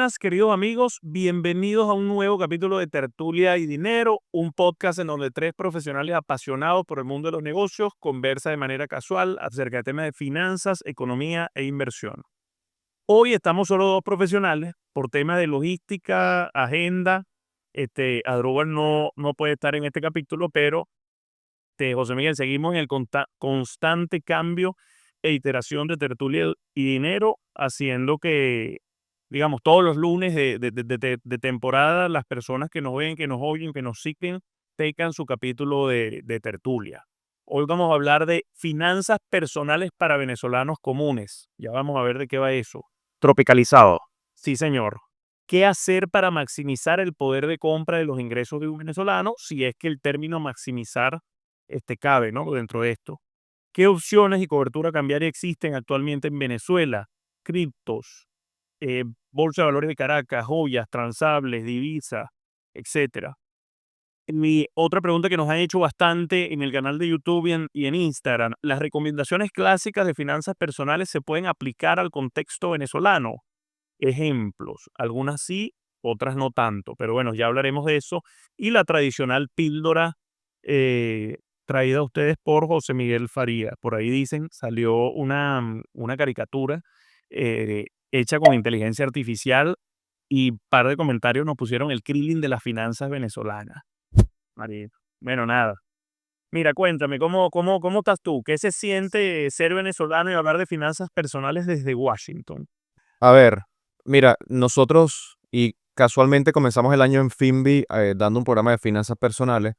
buenas, queridos amigos. Bienvenidos a un nuevo capítulo de Tertulia y Dinero, un podcast en donde tres profesionales apasionados por el mundo de los negocios conversan de manera casual acerca de temas de finanzas, economía e inversión. Hoy estamos solo dos profesionales por temas de logística, agenda. Adrúbal no puede estar en este capítulo, pero José Miguel, seguimos en el constante cambio e iteración de Tertulia y Dinero, haciendo que, digamos, todos los lunes de temporada, las personas que nos ven, que nos oyen, que nos siguen, tengan su capítulo de Tertulia. Hoy vamos a hablar de finanzas personales para venezolanos comunes. Ya vamos a ver de qué va eso. Tropicalizado. Sí, señor. ¿Qué hacer para maximizar el poder de compra de los ingresos de un venezolano? Si es que el término maximizar cabe, ¿no? Dentro de esto. ¿Qué opciones y cobertura cambiaria existen actualmente en Venezuela? Criptos, Bolsa de Valores de Caracas, joyas, transables, divisas, etcétera. Mi otra pregunta que nos han hecho bastante en el canal de YouTube y en Instagram, ¿las recomendaciones clásicas de finanzas personales se pueden aplicar al contexto venezolano? Ejemplos, algunas sí, otras no tanto, pero bueno, ya hablaremos de eso. Y la tradicional píldora eh, traída a ustedes por José Miguel Faría. Por ahí dicen, salió una caricatura hecha con inteligencia artificial y par de comentarios nos pusieron el Krillin de las finanzas venezolanas. Marito. Bueno, nada. Mira, cuéntame, ¿cómo estás tú? ¿Qué se siente ser venezolano y hablar de finanzas personales desde Washington? A ver, mira, nosotros y casualmente comenzamos el año en Finbi dando un programa de finanzas personales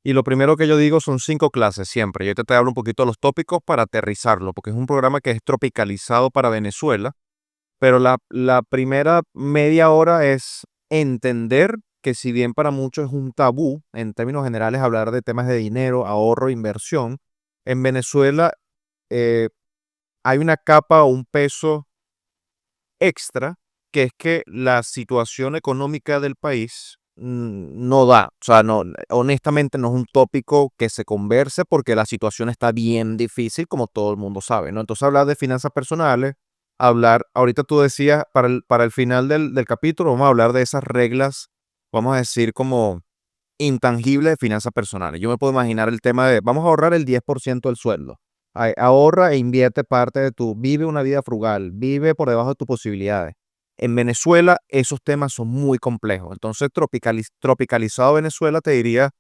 y lo primero que yo digo son 5 clases siempre. Yo te hablo un poquito de los tópicos para aterrizarlo, porque es un programa que es tropicalizado para Venezuela, pero la primera media hora es entender que si bien para muchos es un tabú, en términos generales, hablar de temas de dinero, ahorro, inversión, en Venezuela eh, hay una capa o un peso extra, que es que la situación económica del país no da, o sea, no, honestamente no es un tópico que se converse porque la situación está bien difícil, como todo el mundo sabe, ¿no? Entonces hablar de finanzas personales, ahorita tú decías, para el final del capítulo, vamos a hablar de esas reglas, vamos a decir como intangibles de finanzas personales. Yo me puedo imaginar el tema de, vamos a ahorrar el 10% del sueldo. Ahorra e invierte parte de vive una vida frugal, vive por debajo de tus posibilidades. En Venezuela esos temas son muy complejos. Entonces, tropicalizado Venezuela, te diría,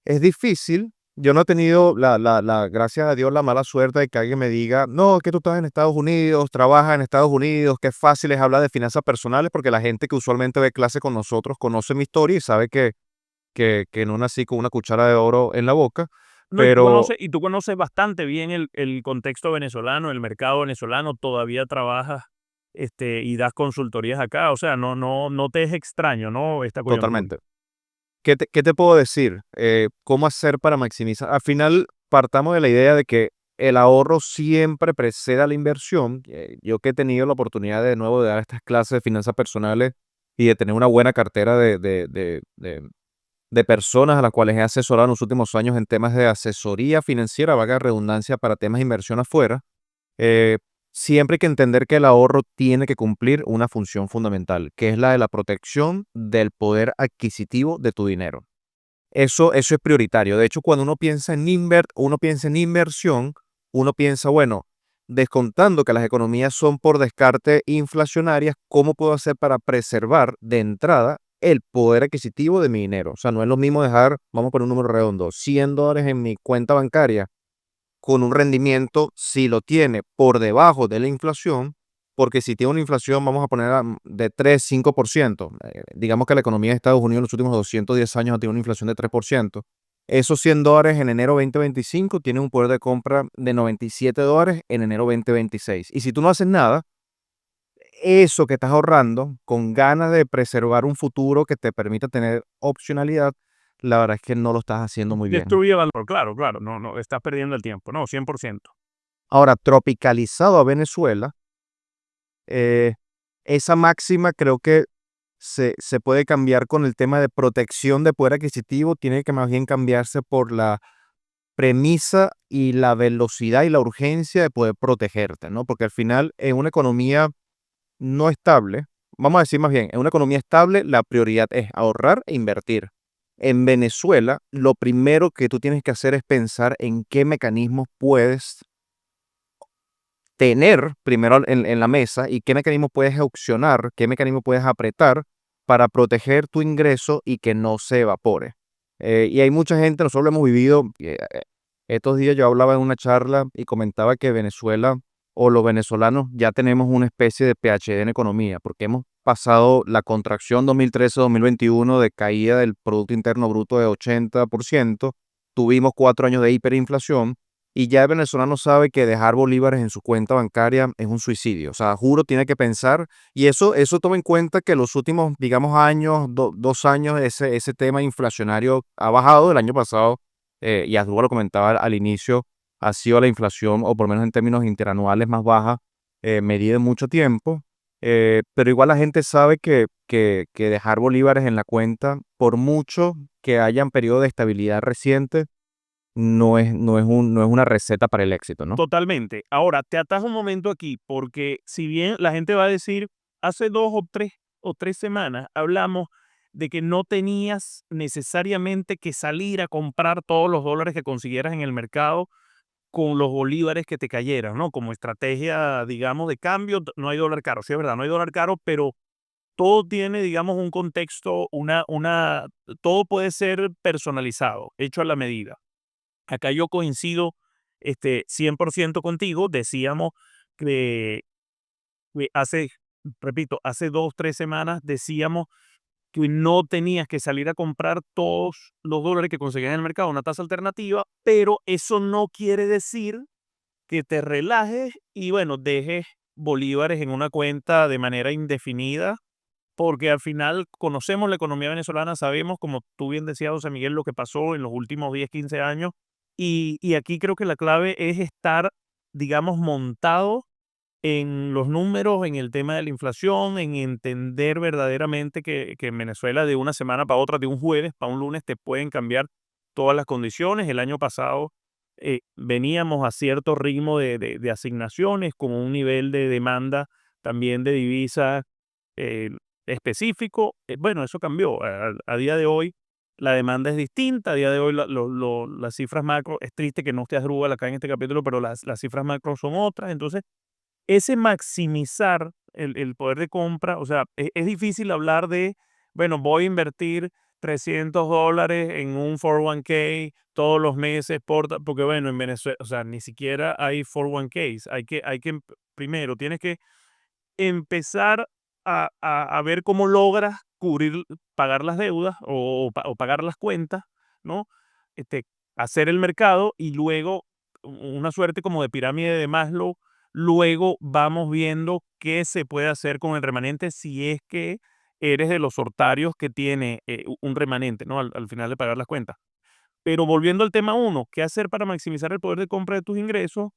es difícil. Yo no he tenido, gracias a Dios, la mala suerte de que alguien me diga, no, que tú estás en Estados Unidos, trabajas en Estados Unidos, qué fácil es hablar de finanzas personales, porque la gente que usualmente ve clase con nosotros conoce mi historia y sabe que no nací con una cuchara de oro en la boca, No, pero tú conoces bastante bien el contexto venezolano, el mercado venezolano, todavía trabajas y das consultorías acá, o sea, no te es extraño, ¿no? Esta coyuntura. totalmente. ¿Qué te puedo decir? ¿Cómo hacer para maximizar? Al final, partamos de la idea de que el ahorro siempre precede a la inversión. Yo que he tenido la oportunidad de nuevo de dar estas clases de finanzas personales y de tener una buena cartera de personas a las cuales he asesorado en los últimos años en temas de asesoría financiera, vaga redundancia, para temas de inversión afuera. Eh, Siempre hay que entender que el ahorro tiene que cumplir una función fundamental, que es la de la protección del poder adquisitivo de tu dinero. Eso es prioritario. De hecho, cuando uno piensa en inversión, uno piensa, bueno, descontando que las economías son por descarte inflacionarias, ¿cómo puedo hacer para preservar de entrada el poder adquisitivo de mi dinero? O sea, no es lo mismo dejar, vamos a poner un número redondo, $100 en mi cuenta bancaria con un rendimiento, si lo tiene por debajo de la inflación, porque si tiene una inflación, vamos a poner de 3-5%, digamos que la economía de Estados Unidos en los últimos 210 años ha tenido una inflación de 3%, esos $100 en enero 2025 tienen un poder de compra de $97 en enero 2026. Y si tú no haces nada, eso que estás ahorrando, con ganas de preservar un futuro que te permita tener opcionalidad, la verdad es que no lo estás haciendo muy bien. Destruye valor, claro, no, estás perdiendo el tiempo, no, 100%. Ahora, tropicalizado a Venezuela, Eh, esa máxima creo que se puede cambiar con el tema de protección de poder adquisitivo, tiene que más bien cambiarse por la premisa y la velocidad y la urgencia de poder protegerte, ¿no? Porque al final, en una economía no estable, vamos a decir más bien, en una economía estable, la prioridad es ahorrar e invertir. En Venezuela, lo primero que tú tienes que hacer es pensar en qué mecanismos puedes tener primero en la mesa y qué mecanismo puedes opcionar, qué mecanismo puedes apretar para proteger tu ingreso y que no se evapore. Y hay mucha gente, nosotros lo hemos vivido. Estos días yo hablaba en una charla y comentaba que Venezuela o los venezolanos ya tenemos una especie de PhD en economía, porque hemos pasado la contracción 2013-2021 de caída del Producto Interno Bruto de 80%, tuvimos 4 años de hiperinflación y ya el venezolano sabe que dejar bolívares en su cuenta bancaria es un suicidio. O sea, juro, tiene que pensar. Y eso toma en cuenta que los últimos, digamos, años, 2 años, ese tema inflacionario ha bajado. El año pasado, y Asdrúbal lo comentaba al inicio, ha sido la inflación, o por lo menos en términos interanuales, más baja, medida en mucho tiempo. Pero igual la gente sabe que dejar bolívares en la cuenta, por mucho que hayan periodos de estabilidad reciente, no es una receta para el éxito, ¿no? Totalmente. Ahora, te atajo un momento aquí, porque si bien la gente va a decir, hace 2 o 3 semanas hablamos de que no tenías necesariamente que salir a comprar todos los dólares que consiguieras en el mercado con los bolívares que te cayeran, ¿no? Como estrategia, digamos, de cambio, no hay dólar caro, sí es verdad, no hay dólar caro, pero todo tiene, digamos, un contexto, todo puede ser personalizado, hecho a la medida. Acá yo coincido 100% contigo. Decíamos que repito, hace 2, 3 semanas decíamos que no tenías que salir a comprar todos los dólares que conseguías en el mercado, una tasa alternativa, pero eso no quiere decir que te relajes y bueno, dejes bolívares en una cuenta de manera indefinida, porque al final conocemos la economía venezolana, sabemos, como tú bien decías, José Miguel, lo que pasó en los últimos 10, 15 años, y aquí creo que la clave es estar, digamos, montado en los números, en el tema de la inflación, en entender verdaderamente que en Venezuela de una semana para otra, de un jueves para un lunes, te pueden cambiar todas las condiciones. El año pasado veníamos a cierto ritmo de asignaciones, con un nivel de demanda también de divisas eh, específico. Bueno, eso cambió. A día de hoy la demanda es distinta. A día de hoy las cifras macro, es triste que no esté Asdrúbal acá en este capítulo, pero las cifras macro son otras. Entonces, ese maximizar el poder de compra, o sea, es difícil hablar de, bueno, voy a invertir $300 en un 401k todos los meses, porque bueno, en Venezuela, o sea, ni siquiera hay 401ks. Primero, tienes que empezar a ver cómo logras pagar las deudas o pagar las cuentas, ¿no? Este, hacer el mercado y luego una suerte como de pirámide de Maslow. Luego vamos viendo qué se puede hacer con el remanente si es que eres de los hortarios que tiene un remanente, ¿no? Al final de pagar las cuentas. Pero volviendo al tema uno, ¿qué hacer para maximizar el poder de compra de tus ingresos?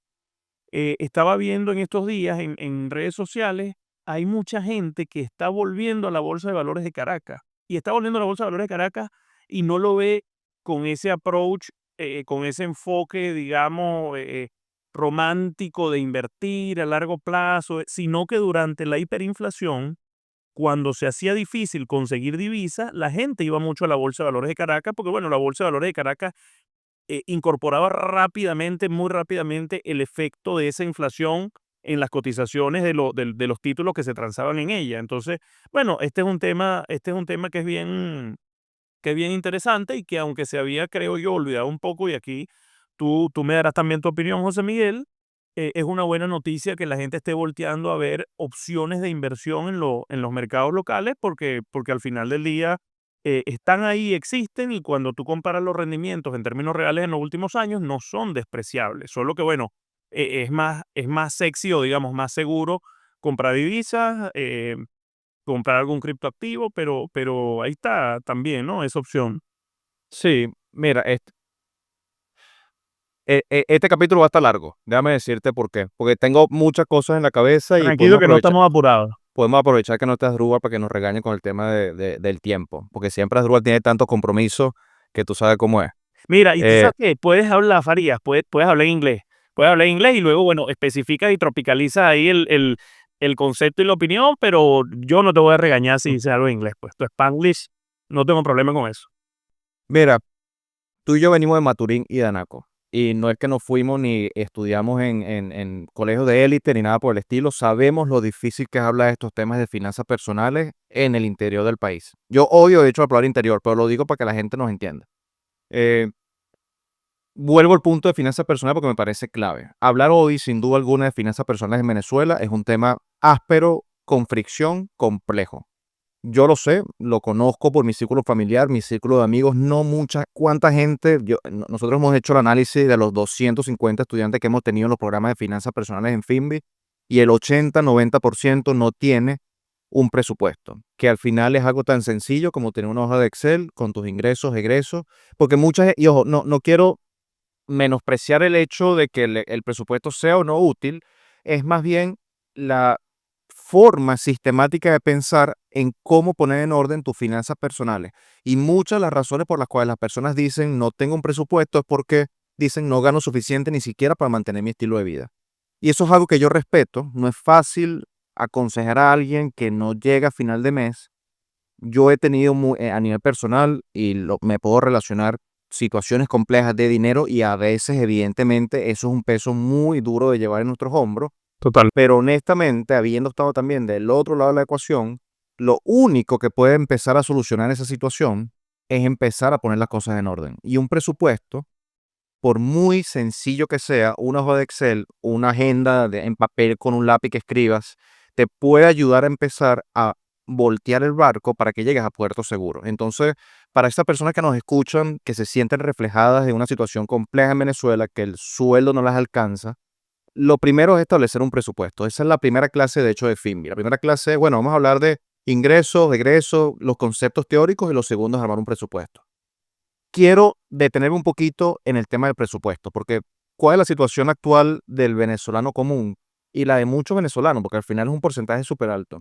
Estaba viendo en estos días en redes sociales, hay mucha gente que está volviendo a la Bolsa de Valores de Caracas. Y está volviendo a la Bolsa de Valores de Caracas y no lo ve con ese approach, con ese enfoque, digamos, romántico de invertir a largo plazo, sino que durante la hiperinflación, cuando se hacía difícil conseguir divisas, la gente iba mucho a la Bolsa de Valores de Caracas, porque bueno, la Bolsa de Valores de Caracas incorporaba rápidamente, muy rápidamente, el efecto de esa inflación en las cotizaciones de los títulos que se transaban en ella. Entonces, bueno, este es un tema que es bien interesante y que aunque se había, creo yo, olvidado un poco, y aquí tú me darás también tu opinión, José Miguel. Es una buena noticia que la gente esté volteando a ver opciones de inversión en los mercados locales, porque al final del día están ahí, existen, y cuando tú comparas los rendimientos en términos reales en los últimos años, no son despreciables. Solo que, bueno, es más sexy, o digamos más seguro comprar divisas, comprar algún criptoactivo, pero ahí está también, ¿no? Esa opción. Sí, mira, este capítulo va a estar largo. Déjame decirte por qué. Porque tengo muchas cosas en la cabeza y Tranquilo que no estamos apurados. podemos aprovechar que no está Asdrúbal para que nos regañe con el tema del tiempo. Porque siempre Asdrúbal tiene tantos compromisos que tú sabes cómo es. Mira, y tú Eh, sabes que puedes hablar, Farías, puedes hablar inglés. Puedes hablar inglés y luego, bueno, especificas y tropicalizas ahí el concepto y la opinión, pero yo no te voy a regañar si dices algo en inglés, pues tu Spanglish, no tengo problema con eso. Mira, tú y yo venimos de Maturín y de Anaco. Y no es que nos fuimos ni estudiamos en colegios de élite ni nada por el estilo. Sabemos lo difícil que es hablar de estos temas de finanzas personales en el interior del país. Yo odio, de hecho, la palabra interior, pero lo digo para que la gente nos entienda. Eh, Vuelvo al punto de finanzas personales porque me parece clave. Hablar hoy, sin duda alguna, de finanzas personales en Venezuela es un tema áspero, con fricción, complejo. Yo lo sé, lo conozco por mi círculo familiar, mi círculo de amigos, no mucha, cuánta gente, nosotros hemos hecho el análisis de los 250 estudiantes que hemos tenido en los programas de finanzas personales en FIMBI y el 80-90% no tiene un presupuesto, que al final es algo tan sencillo como tener una hoja de Excel con tus ingresos, egresos, porque muchas, y ojo, no quiero menospreciar el hecho de que el presupuesto sea o no útil, es más bien la forma sistemática de pensar en cómo poner en orden tus finanzas personales. Y muchas de las razones por las cuales las personas dicen no tengo un presupuesto es porque dicen no gano suficiente ni siquiera para mantener mi estilo de vida. Y eso es algo que yo respeto. No es fácil aconsejar a alguien que no llega a final de mes. Yo he tenido a nivel personal y me puedo relacionar situaciones complejas de dinero y a veces evidentemente eso es un peso muy duro de llevar en nuestros hombros, Total. pero honestamente, habiendo estado también del otro lado de la ecuación, lo único que puede empezar a solucionar esa situación es empezar a poner las cosas en orden. Y un presupuesto, por muy sencillo que sea, una hoja de Excel, una agenda en papel con un lápiz que escribas, te puede ayudar a empezar a voltear el barco para que llegues a puerto seguro. Entonces, para estas personas que nos escuchan, que se sienten reflejadas en una situación compleja en Venezuela, que el sueldo no las alcanza, lo primero es establecer un presupuesto. Esa es la primera clase, de hecho, de FIMBI. La primera clase, bueno, vamos a hablar de ingresos, egresos, los conceptos teóricos y lo segundo es armar un presupuesto. Quiero detenerme un poquito en el tema del presupuesto, porque ¿cuál es la situación actual del venezolano común y la de muchos venezolanos? Porque al final es un porcentaje súper alto,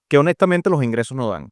que honestamente los ingresos no dan.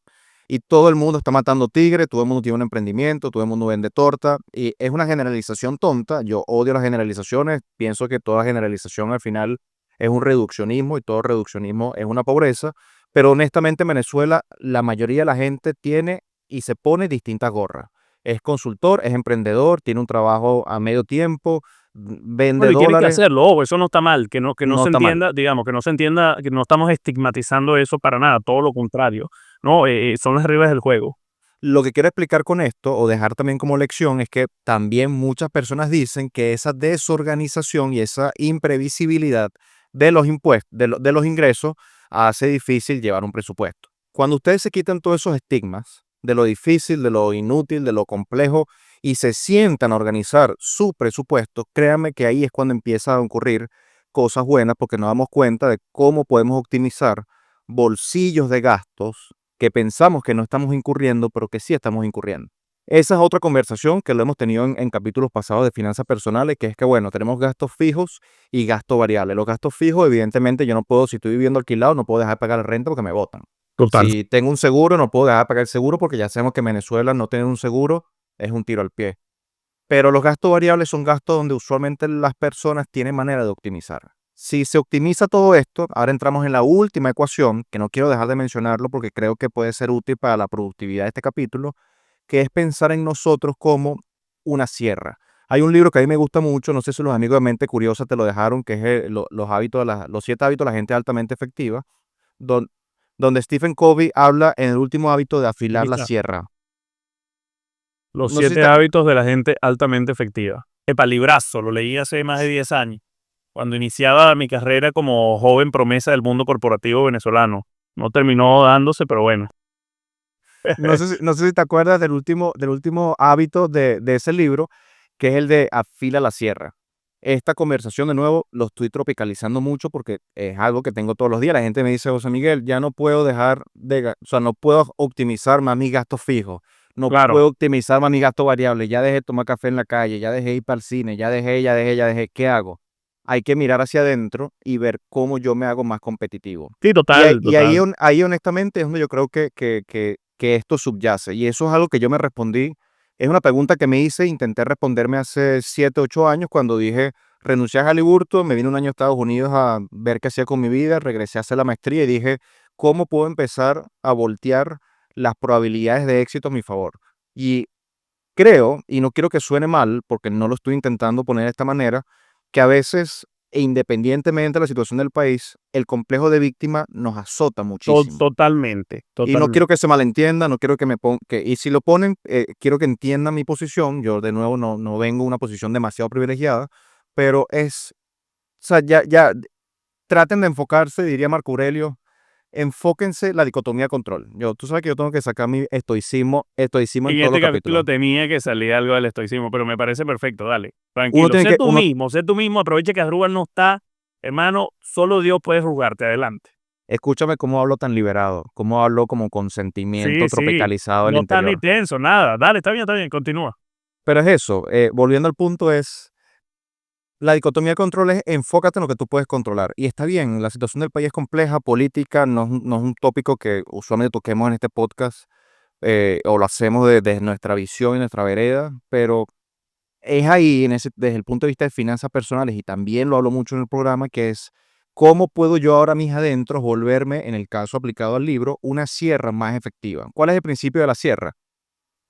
Y todo el mundo está matando tigre, todo el mundo tiene un emprendimiento, todo el mundo vende torta, y es una generalización tonta. Yo odio las generalizaciones, pienso que toda generalización al final es un reduccionismo y todo reduccionismo es una pobreza, pero honestamente en Venezuela la mayoría de la gente tiene y se pone distintas gorras. Es consultor, es emprendedor, tiene un trabajo a medio tiempo, vende Bueno, y tienen que dólares, hacerlo, ojo, eso no está mal, que no no se está mal. entienda, digamos, que no se entienda, que no estamos estigmatizando eso para nada, todo lo contrario, ¿no? Son las reglas del juego. Lo que quiero explicar con esto, o dejar también como lección, es que también muchas personas dicen que esa desorganización y esa imprevisibilidad de los impuestos, de los ingresos, hace difícil llevar un presupuesto. Cuando ustedes se quitan todos esos estigmas de lo difícil, de lo inútil, de lo complejo, y se sientan a organizar su presupuesto, créanme que ahí es cuando empiezan a ocurrir cosas buenas, porque nos damos cuenta de cómo podemos optimizar bolsillos de gastos que pensamos que no estamos incurriendo, pero que sí estamos incurriendo. Esa es otra conversación que lo hemos tenido en capítulos pasados de finanzas personales, que es que, bueno, tenemos gastos fijos y gastos variables. Los gastos fijos, evidentemente, yo no puedo, si estoy viviendo alquilado, no puedo dejar de pagar la renta porque me botan. Total. Si tengo un seguro, no puedo dejar de pagar el seguro porque ya sabemos que en Venezuela no tener un seguro es un tiro al pie. Pero los gastos variables son gastos donde usualmente las personas tienen manera de optimizar. Si se optimiza todo esto, ahora entramos en la última ecuación, que no quiero dejar de mencionarlo porque creo que puede ser útil para la productividad de este capítulo, que es pensar en nosotros como una sierra. Hay un libro que a mí me gusta mucho, no sé si los amigos de Mente Curiosa te lo dejaron, que es los hábitos los 7 hábitos de la gente altamente efectiva, don- donde Stephen Covey habla en el último hábito de afilar Aquí la está. sierra. Los No sé si 7 hábitos de la gente altamente efectiva. Epa, librazo, lo leí hace más de 10 años, cuando iniciaba mi carrera como joven promesa del mundo corporativo venezolano. No terminó dándose, pero bueno. no sé si te acuerdas del último hábito de ese libro, que es el de afila la sierra. Esta conversación, de nuevo, lo estoy tropicalizando mucho porque es algo que tengo todos los días. La gente me dice, José Miguel, ya no puedo dejar o sea, no puedo optimizar más mis gastos fijos, no Claro, puedo optimizar más mis gastos variables, ya dejé de tomar café en la calle, ya dejé de ir para el cine, ya dejé, ¿qué hago? Hay que mirar hacia adentro y ver cómo yo me hago más competitivo. sí, Y, ahí, total, y ahí, total. ahí honestamente es donde yo creo que esto subyace. Y eso es algo que yo me respondí. Es una pregunta que me hice, intenté responderme hace 7, 8 años cuando dije, renuncié a Halliburton, me vine un año a Estados Unidos a ver qué hacía con mi vida, regresé a hacer la maestría y dije, ¿cómo puedo empezar a voltear las probabilidades de éxito a mi favor? Y creo, y no quiero que suene mal, porque no lo estoy intentando poner de esta manera, que a veces, e independientemente de la situación del país, el complejo de víctima nos azota muchísimo. Totalmente, Y no totalmente. quiero que se malentienda, no quiero que me pongan, y si lo ponen, quiero que entiendan mi posición. Yo de nuevo no vengo en una posición demasiado privilegiada, pero o sea, ya, traten de enfocarse, diría Marco Aurelio, enfóquense la dicotomía control. Tú sabes que yo tengo que sacar mi estoicismo en En todos los este capítulo capítulos. tenía que salir algo del estoicismo, pero me parece perfecto, dale. Uno Tranquilo, tiene que, uno, sé tú mismo, aprovecha que Asdrúbal no está. Hermano, solo Dios puede juzgarte, adelante. escúchame cómo hablo tan liberado, cómo hablo como con sentimiento Sí, sí, tropicalizado del no está ni interior. tenso, nada. Dale, está bien, continúa. Pero es eso, volviendo al punto es, la dicotomía de control es enfócate en lo que tú puedes controlar. Y está bien, la situación del país es compleja, política, no es un tópico que usualmente toquemos en este podcast, o lo hacemos desde nuestra visión y nuestra vereda, pero es ahí, desde el punto de vista de finanzas personales, y también lo hablo mucho en el programa, que es cómo puedo yo ahora mis adentros volverme, en el caso aplicado al libro, una sierra más efectiva. ¿Cuál es el principio de la sierra?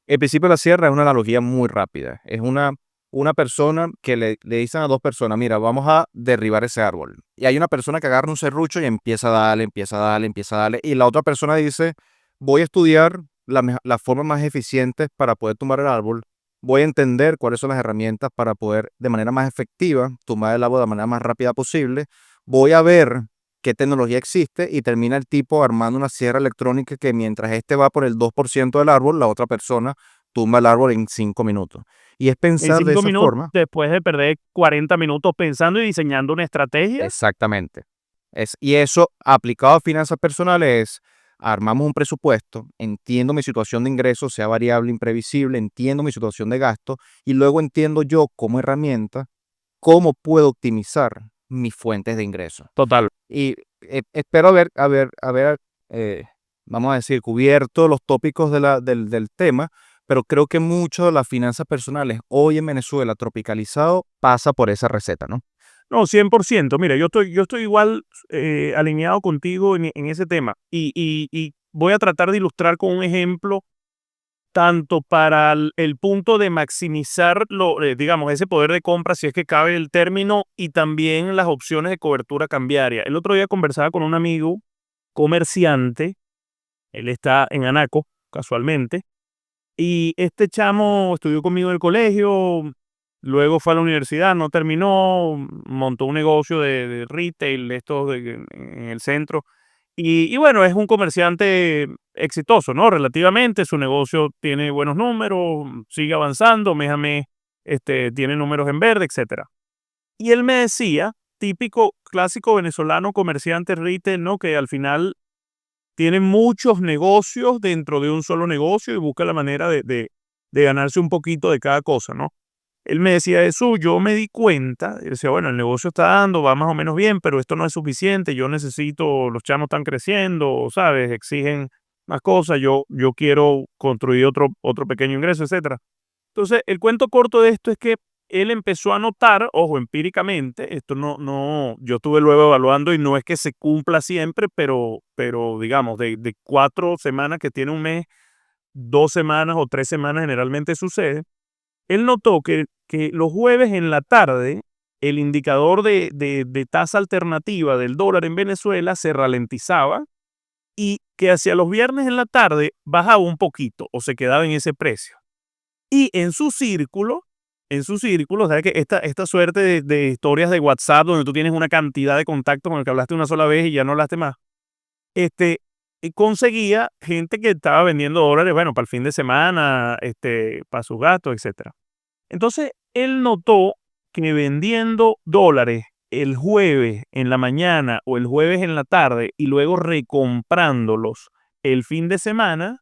El principio de la sierra es una analogía muy rápida. Es una persona que le dicen a dos personas, mira, vamos a derribar ese árbol. Y hay una persona que agarra un serrucho y empieza a darle, empieza a darle, empieza a darle. Y la otra persona dice, voy a estudiar la forma más eficiente para poder tumbar el árbol. Voy a entender cuáles son las herramientas para poder de manera más efectiva tumbar el árbol de la manera más rápida posible. Voy a ver qué tecnología existe y termina el tipo armando una sierra electrónica que mientras este va por el 2% del árbol, la otra persona tumba el árbol en 5 minutos. Y es En pensar de 5 esa minutos, forma. después de perder 40 minutos pensando y diseñando una estrategia. Exactamente. Y eso aplicado a finanzas personales es, armamos un presupuesto, entiendo mi situación de ingresos, sea variable, imprevisible, entiendo mi situación de gasto y luego entiendo yo como herramienta cómo puedo optimizar mis fuentes de ingresos. Total. Y espero haber, eh, vamos a decir, cubierto los tópicos del tema, pero creo que mucho de las finanzas personales hoy en Venezuela tropicalizado pasa por esa receta, ¿no? No, 100%. Mira, yo estoy igual alineado contigo en ese tema. Y voy a tratar de ilustrar con un ejemplo tanto para el punto de maximizar digamos, ese poder de compra, si es que cabe el término, y también las opciones de cobertura cambiaria. El otro día conversaba con un amigo comerciante, él está en Anaco, casualmente, y este chamo estudió conmigo en el colegio, luego fue a la universidad, no terminó, montó un negocio de retail, en el centro. Y bueno, es un comerciante exitoso, ¿no? Relativamente, su negocio tiene buenos números, sigue avanzando, mes a mes tiene números en verde, etcétera. Y él me decía, típico, clásico venezolano comerciante retail, ¿no? Que al final tiene muchos negocios dentro de un solo negocio y busca la manera de ganarse un poquito de cada cosa, ¿no? Él me decía eso, yo me di cuenta, y decía, bueno, el negocio está dando, va más o menos bien, pero esto no es suficiente, yo necesito, los chamos están creciendo, ¿sabes? Exigen más cosas, yo quiero construir otro pequeño ingreso, etcétera. Entonces, el cuento corto de esto es que él empezó a notar, ojo, empíricamente, esto yo estuve luego evaluando y no es que se cumpla siempre, pero digamos, de 4 semanas que tiene un mes, 2 semanas o 3 semanas generalmente sucede. Él notó que los jueves en la tarde, el indicador de tasa alternativa del dólar en Venezuela se ralentizaba y que hacia los viernes en la tarde bajaba un poquito o se quedaba en ese precio. Y en su círculo, ¿sabes? Que esta suerte de historias de WhatsApp donde tú tienes una cantidad de contactos con el que hablaste una sola vez y ya no hablaste más, conseguía gente que estaba vendiendo dólares, bueno, para el fin de semana, para sus gastos, etcétera. Entonces, él notó que vendiendo dólares el jueves en la mañana o el jueves en la tarde y luego recomprándolos el fin de semana,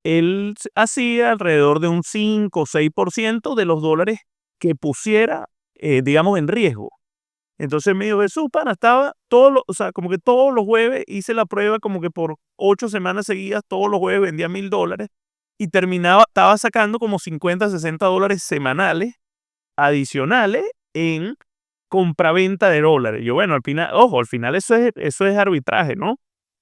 él hacía alrededor de un 5 o 6% de los dólares que pusiera, digamos, en riesgo. Entonces me dijo, Jesús, pana, estaba o sea, como que todos los jueves hice la prueba, como que por 8 semanas seguidas, todos los jueves vendía $1,000 y estaba sacando como $50, $60 semanales adicionales en compraventa de dólares. Yo, bueno, al final, ojo, al final eso es arbitraje, ¿no?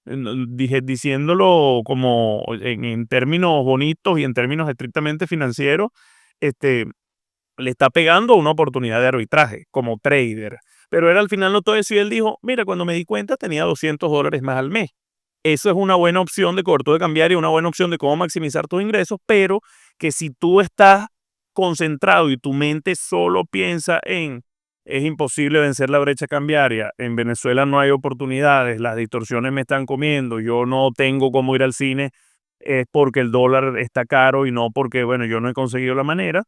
Diciéndolo como en términos bonitos y en términos estrictamente financieros, este, le está pegando una oportunidad de arbitraje como trader. Pero él al final notó eso y él dijo, mira, cuando me di cuenta tenía $200 más al mes. Eso es una buena opción de cobertura cambiaria, una buena opción de cómo maximizar tus ingresos, pero que si tú estás concentrado y tu mente solo piensa en es imposible vencer la brecha cambiaria, en Venezuela no hay oportunidades, las distorsiones me están comiendo, yo no tengo cómo ir al cine, es porque el dólar está caro y no porque, bueno, yo no he conseguido la manera,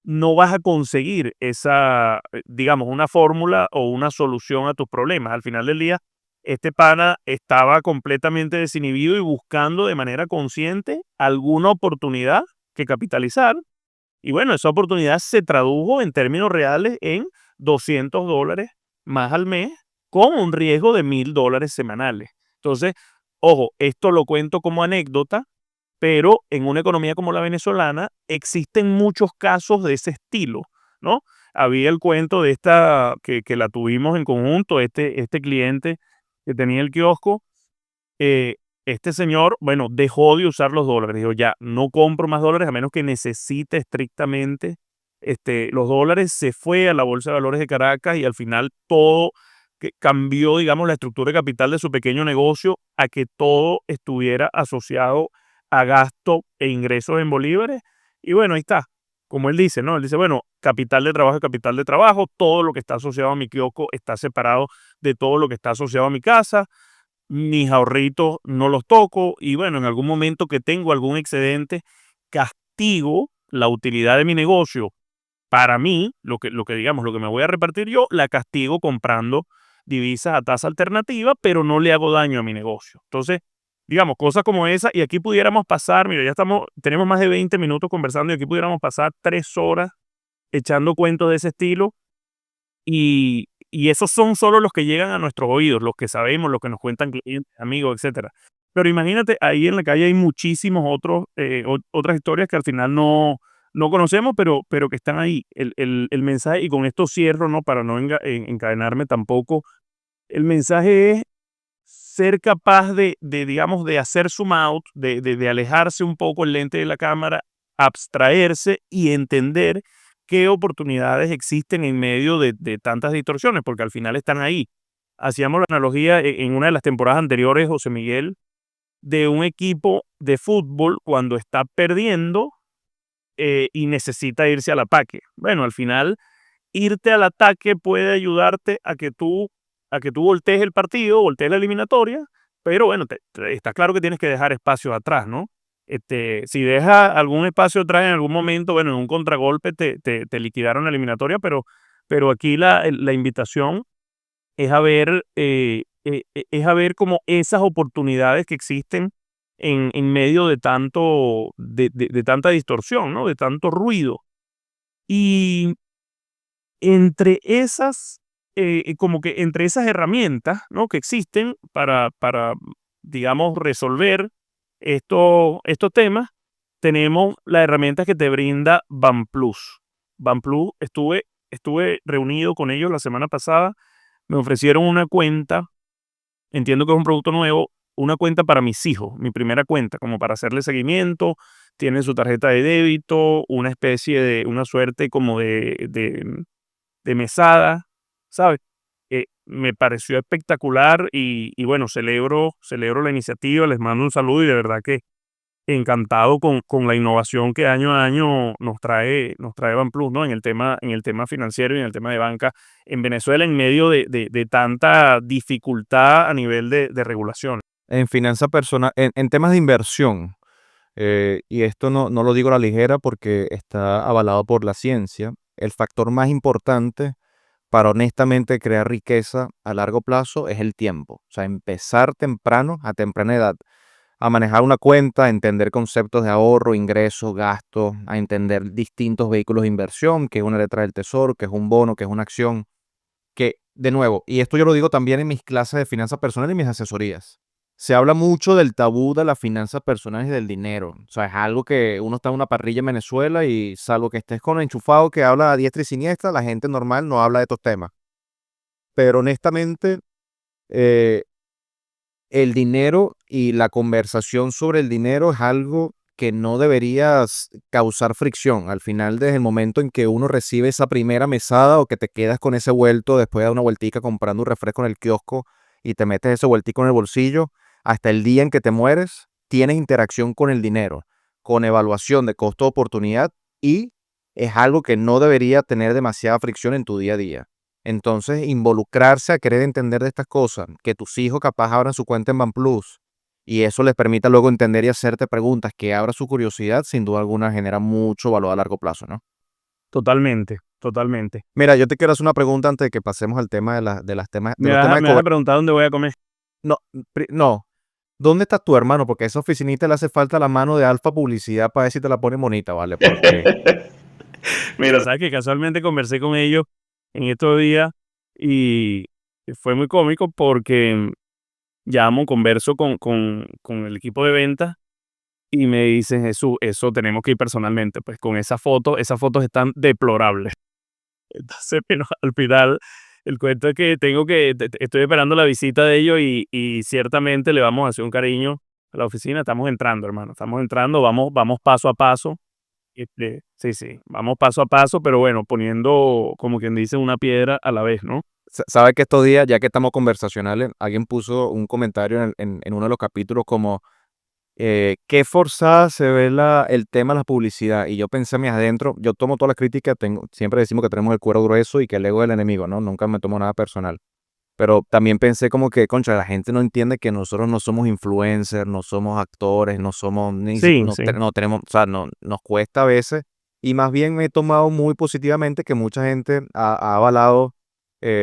no vas a conseguir esa, digamos, una fórmula o una solución a tus problemas. Al final del día, este pana estaba completamente desinhibido y buscando de manera consciente alguna oportunidad que capitalizar. Y bueno, esa oportunidad se tradujo en términos reales en $200 más al mes con un riesgo de $1,000 semanales. Entonces, ojo, esto lo cuento como anécdota, pero en una economía como la venezolana existen muchos casos de ese estilo, ¿no? Había el cuento de esta, que la tuvimos en conjunto, este cliente que tenía el kiosco, eh, este señor, bueno, dejó de usar los dólares, dijo, ya, no compro más dólares a menos que necesite estrictamente los dólares, se fue a la Bolsa de Valores de Caracas y al final todo que cambió, digamos, la estructura de capital de su pequeño negocio a que todo estuviera asociado a gasto e ingresos en bolívares. Y bueno, ahí está. Como él dice, ¿no? Él dice, bueno, capital de trabajo es capital de trabajo, todo lo que está asociado a mi kiosco está separado de todo lo que está asociado a mi casa, mis ahorritos no los toco y bueno, en algún momento que tengo algún excedente, castigo la utilidad de mi negocio para mí, lo que digamos, lo que me voy a repartir yo, la castigo comprando divisas a tasa alternativa, pero no le hago daño a mi negocio. Entonces, digamos, cosas como esa, y aquí pudiéramos pasar, mira, tenemos más de 20 minutos conversando y aquí pudiéramos pasar 3 horas echando cuentos de ese estilo y esos son solo los que llegan a nuestros oídos, los que sabemos, los que nos cuentan clientes, amigos, etcétera. Pero imagínate, ahí en la calle hay muchísimos otras historias que al final no conocemos, pero que están ahí. El mensaje, y con esto cierro, ¿no? Para no encadenarme tampoco. El mensaje es ser capaz digamos, de hacer zoom out, de alejarse un poco el lente de la cámara, abstraerse y entender qué oportunidades existen en medio de tantas distorsiones, porque al final están ahí. Hacíamos la analogía en una de las temporadas anteriores, José Miguel, de un equipo de fútbol cuando está perdiendo y necesita irse al ataque. Bueno, al final irte al ataque puede ayudarte a que tú voltees el partido, voltees la eliminatoria, pero bueno, está claro que tienes que dejar espacios atrás, ¿no? Si dejas algún espacio atrás en algún momento, bueno, en un contragolpe te liquidaron la eliminatoria, pero aquí la invitación es a ver como esas oportunidades que existen en medio de tanta distorsión, ¿no? De tanto ruido. Y entre esas, como que entre esas herramientas, ¿no? Que existen para, digamos, resolver estos temas, tenemos la herramienta que te brinda BanPlus. BanPlus, estuve reunido con ellos la semana pasada, me ofrecieron una cuenta, entiendo que es un producto nuevo, una cuenta para mis hijos, mi primera cuenta, como para hacerle seguimiento, tienen su tarjeta de débito, una especie de, una suerte como de mesada, ¿sabes? Me pareció espectacular y bueno, celebro la iniciativa, les mando un saludo y de verdad que encantado con la innovación que año a año nos trae BanPlus, ¿no? En el tema financiero y en el tema de banca en Venezuela en medio de tanta dificultad a nivel de regulación. En finanza personal, en temas de inversión, y esto no lo digo a la ligera porque está avalado por la ciencia, el factor más importante para honestamente crear riqueza a largo plazo es el tiempo. O sea, empezar temprano, a temprana edad, a manejar una cuenta, a entender conceptos de ahorro, ingresos, gastos, a entender distintos vehículos de inversión, que es una letra del tesoro, que es un bono, que es una acción, que, de nuevo, y esto yo lo digo también en mis clases de finanzas personales y mis asesorías. Se habla mucho del tabú de las finanzas personales y del dinero. O sea, es algo que uno está en una parrilla en Venezuela y salvo que estés con enchufado que habla a diestra y siniestra, la gente normal no habla de estos temas. pero honestamente, eh, el dinero y la conversación sobre el dinero es algo que no deberías causar fricción. Al final, desde el momento en que uno recibe esa primera mesada o que te quedas con ese vuelto después de dar una vueltica comprando un refresco en el kiosco y te metes ese vueltico en el bolsillo, hasta el día en que te mueres, tienes interacción con el dinero, con evaluación de costo-oportunidad y es algo que no debería tener demasiada fricción en tu día a día. Entonces, involucrarse a querer entender de estas cosas, que tus hijos capaz abran su cuenta en BanPlus y eso les permita luego entender y hacerte preguntas que abra su curiosidad, sin duda alguna genera mucho valor a largo plazo, ¿no? Totalmente, totalmente. Mira, yo te quiero hacer una pregunta antes de que pasemos al tema de Me los vas a, temas de me vas a preguntar dónde voy a comer. No, no. ¿Dónde está tu hermano? Porque a esa oficinita le hace falta la mano de Alfa Publicidad para ver si te la pone bonita, ¿vale? Porque Mira, sabes que casualmente conversé con ellos en estos días y fue muy cómico porque llamo, converso con el equipo de ventas y me dicen, Jesús, eso tenemos que ir personalmente, pues con esas fotos están deplorables. Entonces, bueno, al final, el cuento es que estoy esperando la visita de ellos y ciertamente le vamos a hacer un cariño a la oficina. Estamos entrando, hermano, estamos entrando, vamos paso a paso. Sí, sí, vamos paso a paso, pero bueno, poniendo, como quien dice, una piedra a la vez, ¿no? sabe que estos días, ya que estamos conversacionales, alguien puso un comentario en uno de los capítulos como qué forzada se ve el tema de la publicidad. Y yo pensé a mí adentro, yo tomo todas las críticas, siempre decimos que tenemos el cuero grueso y que el ego es el enemigo, ¿no? Nunca me tomo nada personal. Pero también pensé como que, contra, la gente no entiende que nosotros no somos influencers, no somos actores, no somos, Sí, sí. no tenemos, o sea, no, nos cuesta a veces. Y más bien me he tomado muy positivamente que mucha gente ha avalado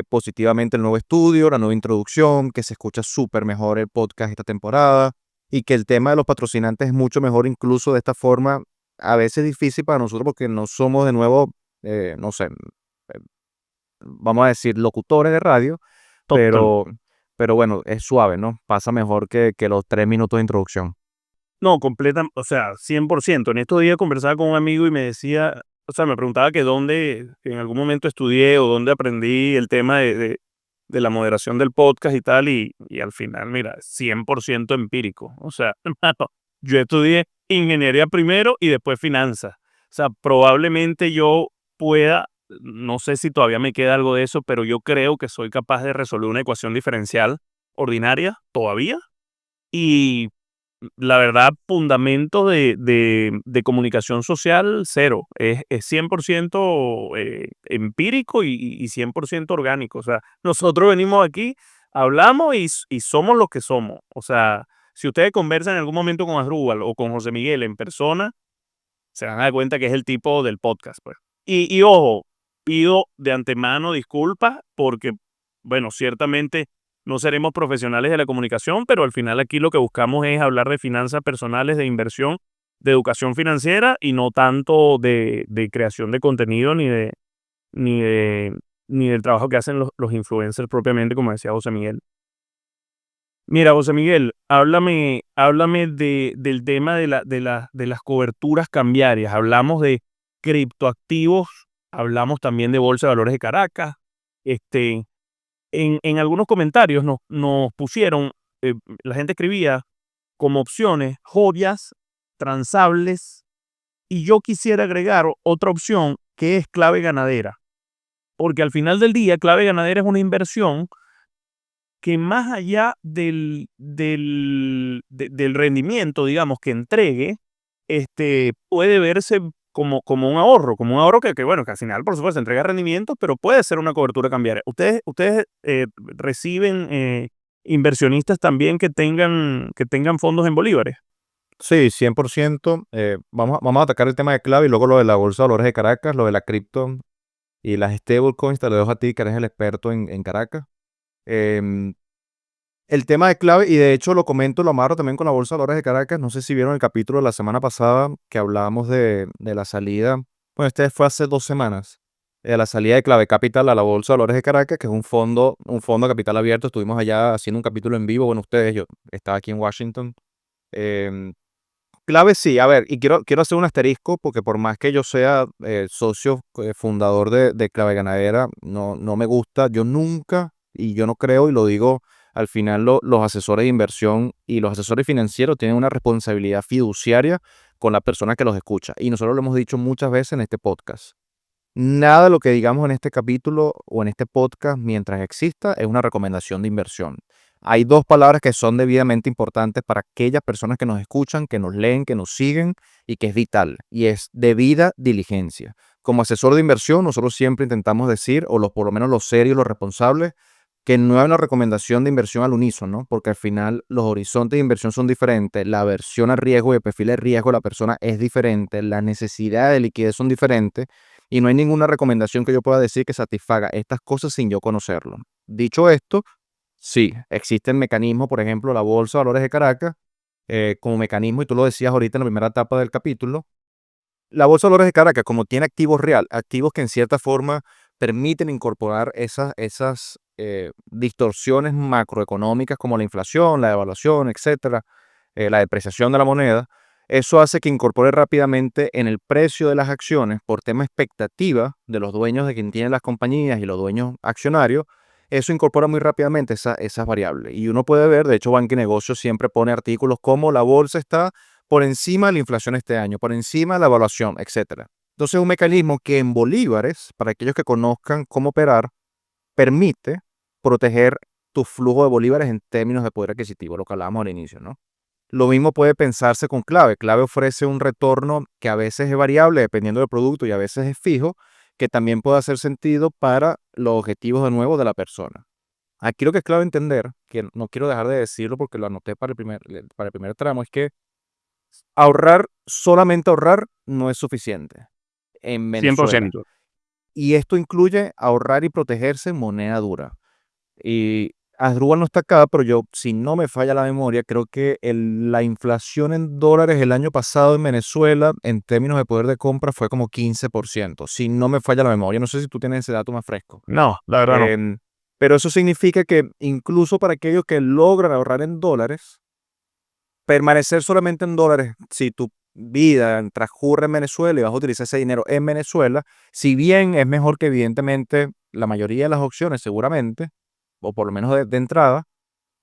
positivamente el nuevo estudio, la nueva introducción, que se escucha súper mejor el podcast esta temporada y que el tema de los patrocinantes es mucho mejor incluso de esta forma. A veces difícil para nosotros porque no somos de nuevo, no sé, vamos a decir, locutores de radio, Total. pero, pero bueno, es suave, ¿no? Pasa mejor que los 3 minutos de introducción. No, completa, o sea, 100%. En estos días conversaba con un amigo y me decía, o sea, me preguntaba que dónde en algún momento estudié o dónde aprendí el tema de la moderación del podcast y tal, y al final, mira, 100% empírico. O sea, hermano, yo estudié ingeniería primero y después finanzas. O sea, probablemente yo pueda, no sé si todavía me queda algo de eso, pero yo creo que soy capaz de resolver una ecuación diferencial ordinaria todavía. Y la verdad, fundamento de comunicación social, cero. Es 100% empírico y 100% orgánico. O sea, nosotros venimos aquí, hablamos y somos los que somos. O sea, si ustedes conversan en algún momento con Asdrúbal o con José Miguel en persona, se van a dar cuenta que es el tipo del podcast, pues. Y ojo, pido de antemano disculpas porque, bueno, ciertamente no seremos profesionales de la comunicación, pero al final aquí lo que buscamos es hablar de finanzas personales, de inversión, de educación financiera y no tanto de creación de contenido ni de, ni del trabajo que hacen los influencers propiamente, como decía José Miguel. Mira, José Miguel, háblame del tema de las coberturas cambiarias. Hablamos de criptoactivos, hablamos también de Bolsa de Valores de Caracas. Este, en algunos comentarios nos pusieron, eh, la gente escribía como opciones joyas, transables, y yo quisiera agregar otra opción que es clave ganadera, porque al final del día, clave ganadera es una inversión que más allá del rendimiento, digamos, que entregue, puede verse como un ahorro bueno, que al final, por supuesto, entrega rendimientos, pero puede ser una cobertura cambiaria. ¿Ustedes reciben inversionistas también que tengan fondos en bolívares? Sí, 100%. Vamos a atacar el tema de clave y luego lo de la Bolsa de Valores de Caracas, lo de la cripto y las stablecoins, te lo dejo a ti, que eres el experto en Caracas. Em, el tema de clave, y de hecho lo comento, lo amarro también con la Bolsa de Valores de Caracas. No sé si vieron el capítulo de la semana pasada que hablábamos de la salida. Bueno, este fue hace 2 semanas. De la salida de Clave Capital a la Bolsa de Valores de Caracas, que es un fondo de capital abierto. Estuvimos allá haciendo un capítulo en vivo. Bueno, ustedes, yo estaba aquí en Washington. Em, Clave sí, a ver, y quiero hacer un asterisco porque por más que yo sea socio fundador de Clave Ganadera, no me gusta. Yo nunca y yo no creo, y lo digo, al final los asesores de inversión y los asesores financieros tienen una responsabilidad fiduciaria con la persona que los escucha. Y nosotros lo hemos dicho muchas veces en este podcast. Nada de lo que digamos en este capítulo o en este podcast mientras exista es una recomendación de inversión. Hay dos palabras que son debidamente importantes para aquellas personas que nos escuchan, que nos leen, que nos siguen y que es vital, y es debida diligencia. Como asesor de inversión, nosotros siempre intentamos decir, o por lo menos los serios, los responsables, que no hay una recomendación de inversión al unísono, ¿no? Porque al final los horizontes de inversión son diferentes, la aversión al riesgo y el perfil de riesgo de la persona es diferente, las necesidades de liquidez son diferentes y no hay ninguna recomendación que yo pueda decir que satisfaga estas cosas sin yo conocerlo. Dicho esto, sí, existen mecanismos, por ejemplo, la Bolsa de Valores de Caracas, como mecanismo, y tú lo decías ahorita en la primera etapa del capítulo, la Bolsa de Valores de Caracas, como tiene activos real, activos que en cierta forma permiten incorporar esas distorsiones macroeconómicas como la inflación, la devaluación, etcétera, la depreciación de la moneda, eso hace que incorpore rápidamente en el precio de las acciones por tema expectativa de los dueños de quien tienen las compañías y los dueños accionarios, eso incorpora muy rápidamente esas variables. Y uno puede ver, de hecho, Banca y Negocios siempre pone artículos como la bolsa está por encima de la inflación este año, por encima de la evaluación, etcétera. Entonces, es un mecanismo que en bolívares, para aquellos que conozcan cómo operar, permite proteger tu flujo de bolívares en términos de poder adquisitivo, lo que hablábamos al inicio, ¿no? Lo mismo puede pensarse con Clave. Clave ofrece un retorno que a veces es variable dependiendo del producto y a veces es fijo, que también puede hacer sentido para los objetivos de nuevo de la persona. Aquí lo que es clave entender, que no quiero dejar de decirlo porque lo anoté para el primer tramo, es que ahorrar, solamente ahorrar, no es suficiente en Venezuela. 100%. Y esto incluye ahorrar y protegerse en moneda dura. Y Asdrúbal no está acá, pero yo, si no me falla la memoria, creo que la inflación en dólares el año pasado en Venezuela, en términos de poder de compra, fue como 15%. Si no me falla la memoria, no sé si tú tienes ese dato más fresco. No, la verdad no. Em, pero eso significa que incluso para aquellos que logran ahorrar en dólares, permanecer solamente en dólares, si tu vida transcurre en Venezuela y vas a utilizar ese dinero en Venezuela, si bien es mejor que evidentemente la mayoría de las opciones seguramente, o por lo menos de entrada,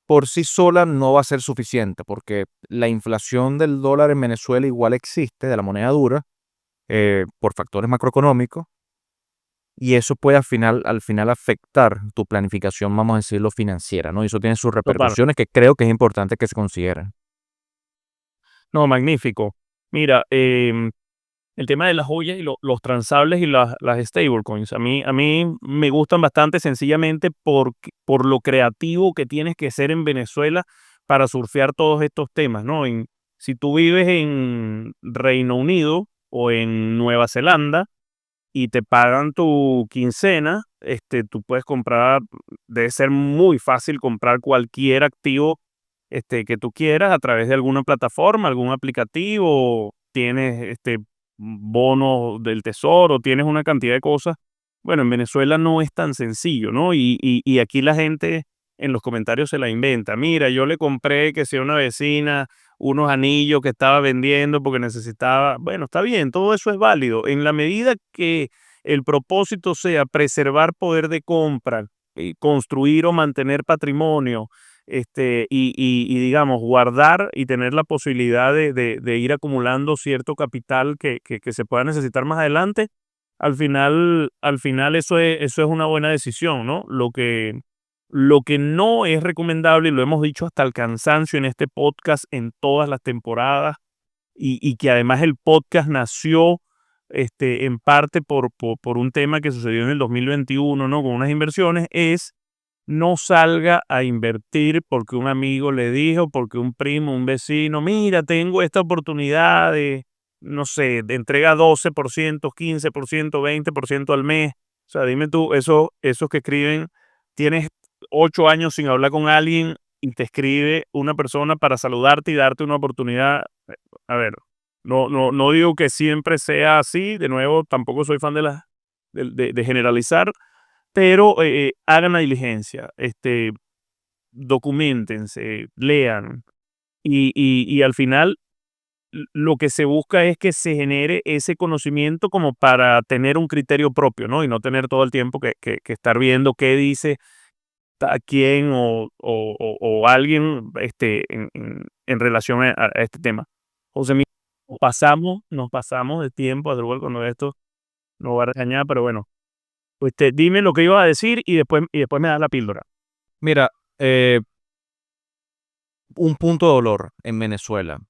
por sí sola no va a ser suficiente, porque la inflación del dólar en Venezuela igual existe, de la moneda dura, por factores macroeconómicos, y eso puede al final afectar tu planificación, vamos a decirlo, financiera, ¿no? Y eso tiene sus Total. repercusiones que creo que es importante que se consideren. No, magnífico. Mira, el tema de las joyas y los transables y las stablecoins, a mí me gustan bastante sencillamente por lo creativo que tienes que ser en Venezuela para surfear todos estos temas, ¿no? Si tú vives en Reino Unido o en Nueva Zelanda y te pagan tu quincena, tú puedes comprar, debe ser muy fácil comprar cualquier activo que tú quieras a través de alguna plataforma, algún aplicativo, tienes bonos del tesoro, tienes una cantidad de cosas. Bueno, en Venezuela no es tan sencillo, ¿no? Y aquí la gente en los comentarios se la inventa. Mira, yo le compré que sea una vecina unos anillos que estaba vendiendo porque necesitaba. Bueno, está bien, todo eso es válido. En la medida que el propósito sea preservar poder de compra, y construir o mantener patrimonio, y digamos, guardar y tener la posibilidad de ir acumulando cierto capital que se pueda necesitar más adelante, al final eso es una buena decisión, ¿no? Lo que no es recomendable, y lo hemos dicho hasta el cansancio en este podcast en todas las temporadas, y que además el podcast nació en parte por un tema que sucedió en el 2021, ¿no? Con unas inversiones, es no salga a invertir porque un amigo le dijo, porque un primo, un vecino, mira, tengo esta oportunidad de, no sé, de entrega 12%, 15%, 20% al mes. O sea, dime tú, esos que escriben, tienes 8 años sin hablar con alguien y te escribe una persona para saludarte y darte una oportunidad. A ver, no digo que siempre sea así, de nuevo, tampoco soy fan de generalizar, pero hagan la diligencia, documentense, lean, y al final lo que se busca es que se genere ese conocimiento como para tener un criterio propio, ¿no? Y no tener todo el tiempo que estar viendo qué dice a quién o alguien en relación a este tema. José Miguel, nos pasamos de tiempo, Adrúbal, cuando esto nos va a regañar, pero bueno, pues dime lo que iba a decir y después me das la píldora. Mira, un punto de dolor en Venezuela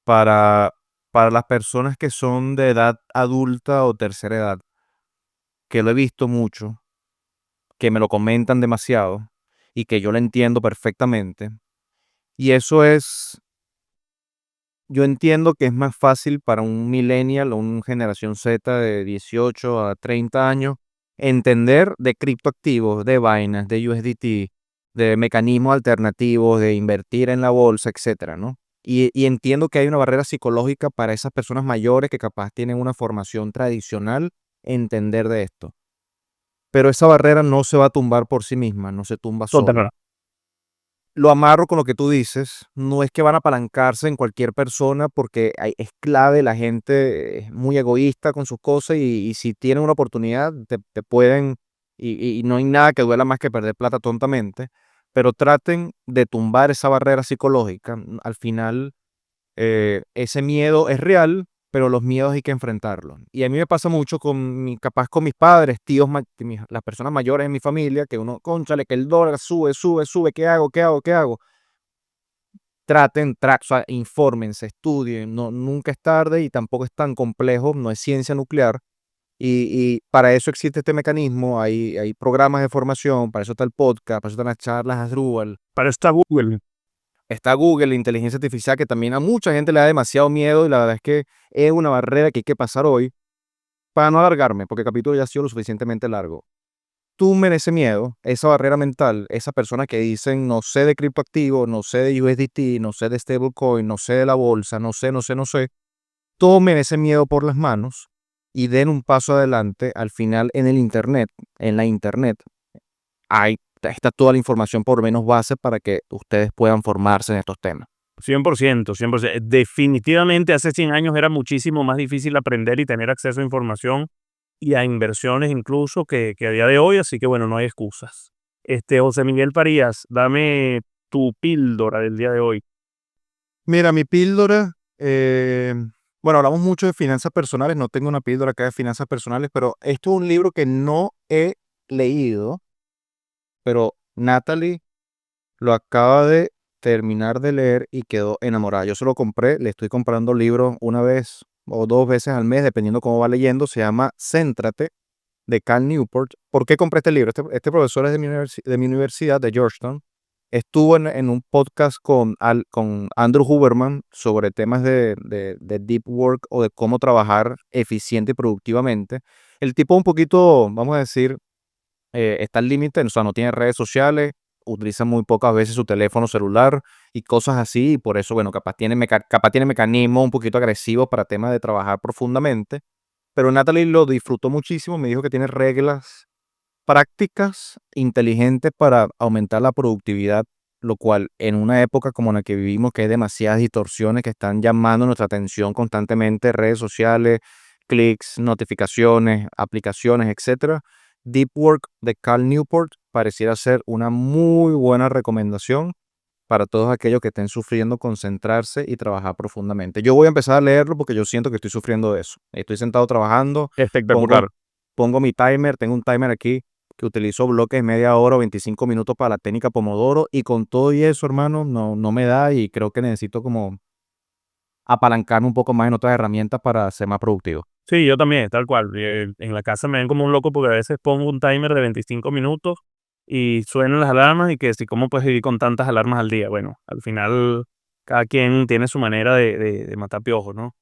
para, para las personas que son de edad adulta o tercera edad, que lo he visto mucho, que me lo comentan demasiado y que yo lo entiendo perfectamente. Y eso es, yo entiendo que es más fácil para un millennial o una generación Z de 18 a 30 años entender de criptoactivos, de Binance, de USDT, de mecanismos alternativos, de invertir en la bolsa, etcétera, ¿no? Y entiendo que hay una barrera psicológica para esas personas mayores que capaz tienen una formación tradicional entender de esto. Pero esa barrera no se va a tumbar por sí misma, no se tumba sola. Total. Lo amarro con lo que tú dices, no es que van a apalancarse en cualquier persona porque es clave, la gente es muy egoísta con sus cosas y si tienen una oportunidad te pueden, y no hay nada que duela más que perder plata tontamente, pero traten de tumbar esa barrera psicológica. Al final, ese miedo es real, pero los miedos hay que enfrentarlos. Y a mí me pasa mucho capaz con mis padres, tíos, las personas mayores en mi familia, que uno, cónchale, que el dólar sube, sube, sube, ¿qué hago? ¿Qué hago? ¿Qué hago? O sea, infórmense, estudien, no, nunca es tarde y tampoco es tan complejo, no es ciencia nuclear. Y para eso existe este mecanismo, hay programas de formación, para eso está el podcast, para eso están las charlas Asdrúbal. Para eso está Google. Está Google, la inteligencia artificial, que también a mucha gente le da demasiado miedo y la verdad es que es una barrera que hay que pasar hoy para no alargarme, porque el capítulo ya ha sido lo suficientemente largo. Túmben ese miedo, esa barrera mental, esa persona que dicen no sé de criptoactivos, no sé de USDT, no sé de stablecoin, no sé de la bolsa, no sé, no sé, no sé. Tomen ese miedo por las manos y den un paso adelante. Al final en el internet, en la internet, está toda la información por menos base para que ustedes puedan formarse en estos temas. 100%, 100%. Definitivamente hace 100 años era muchísimo más difícil aprender y tener acceso a información y a inversiones incluso que a día de hoy, así que bueno, no hay excusas. José Miguel Farías, dame tu píldora del día de hoy. Mira, mi píldora, bueno, hablamos mucho de finanzas personales, no tengo una píldora acá de finanzas personales, pero esto es un libro que no he leído, pero Natalie lo acaba de terminar de leer y quedó enamorada. Yo se lo compré, le estoy comprando libros una vez o dos veces al mes, dependiendo cómo va leyendo. Se llama Céntrate, de Cal Newport. ¿Por qué compré este libro? Este profesor es de mi universidad, de Georgetown. Estuvo en un podcast con Andrew Huberman sobre temas de deep work o de cómo trabajar eficiente y productivamente. El tipo un poquito, vamos a decir, está al límite, o sea, no tiene redes sociales, utiliza muy pocas veces su teléfono celular y cosas así, y por eso, bueno, capaz tiene mecanismos un poquito agresivos para temas de trabajar profundamente, pero Natalie lo disfrutó muchísimo, me dijo que tiene reglas prácticas inteligentes para aumentar la productividad, lo cual en una época como la que vivimos, que hay demasiadas distorsiones que están llamando nuestra atención constantemente, redes sociales, clics, notificaciones, aplicaciones, etcétera. Deep Work de Cal Newport pareciera ser una muy buena recomendación para todos aquellos que estén sufriendo concentrarse y trabajar profundamente. Yo voy a empezar a leerlo porque yo siento que estoy sufriendo de eso. Estoy sentado trabajando, pongo, Espectacular. pongo mi timer, tengo un timer aquí que utilizo bloques de media hora o 25 minutos para la técnica Pomodoro y con todo y eso, hermano, no me da y creo que necesito como apalancarme un poco más en otras herramientas para ser más productivo. Sí, yo también, tal cual. En la casa me ven como un loco porque a veces pongo un timer de 25 minutos y suenan las alarmas y que si cómo puedes vivir con tantas alarmas al día. Bueno, al final cada quien tiene su manera de matar piojos, ¿no?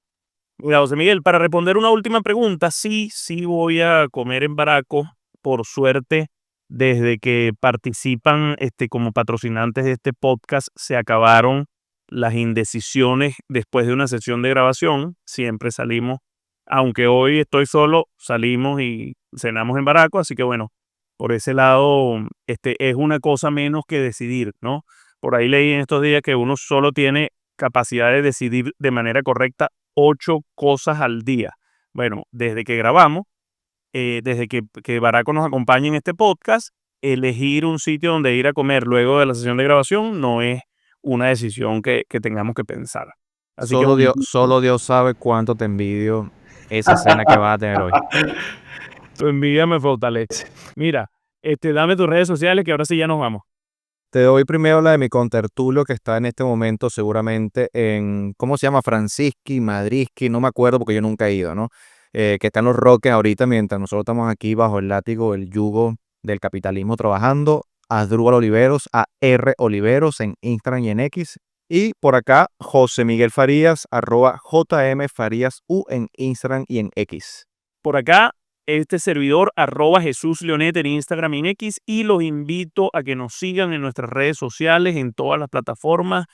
Mira, José Miguel, para responder una última pregunta, sí voy a comer en Baraco. Por suerte, desde que participan como patrocinantes de este podcast, se acabaron las indecisiones después de una sesión de grabación. Siempre salimos, aunque hoy estoy solo, salimos y cenamos en Baraco, así que bueno, por ese lado, es una cosa menos que decidir, ¿no? Por ahí leí en estos días que uno solo tiene capacidad de decidir de manera correcta 8 cosas al día. Bueno, desde que grabamos, desde que Baraco nos acompaña en este podcast, elegir un sitio donde ir a comer luego de la sesión de grabación no es una decisión que tengamos que pensar. Así que Solo Dios sabe cuánto te envidio esa cena que vas a tener hoy. tu envidia me fortalece. Mira, dame tus redes sociales que ahora sí ya nos vamos. Te doy primero la de mi contertulio que está en este momento seguramente en, ¿cómo se llama? Francisqui, Madrisqui, no me acuerdo porque yo nunca he ido, ¿no? Que está en Los Roques ahorita mientras nosotros estamos aquí bajo el látigo, el yugo del capitalismo trabajando. Asdrúbal Oliveros, AR Oliveros en Instagram y en X. Y por acá, José Miguel Farías, @JM Farías U en Instagram y en X. Por acá, este servidor, @Jesús Leonet en Instagram y en X, y los invito a que nos sigan en nuestras redes sociales, en todas las plataformas,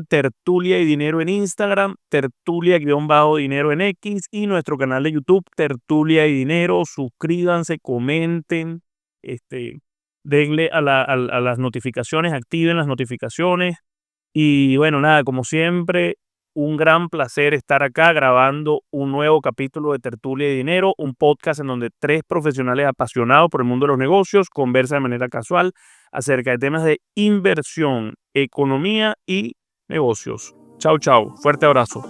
@Tertulia y Dinero en Instagram, Tertulia_Dinero en X, y nuestro canal de YouTube, Tertulia y Dinero. Suscríbanse, comenten, denle a las notificaciones, activen las notificaciones. Y bueno, nada, como siempre, un gran placer estar acá grabando un nuevo capítulo de Tertulia y Dinero, un podcast en donde tres profesionales apasionados por el mundo de los negocios conversan de manera casual acerca de temas de inversión, economía y negocios. Chao, chao. Fuerte abrazo.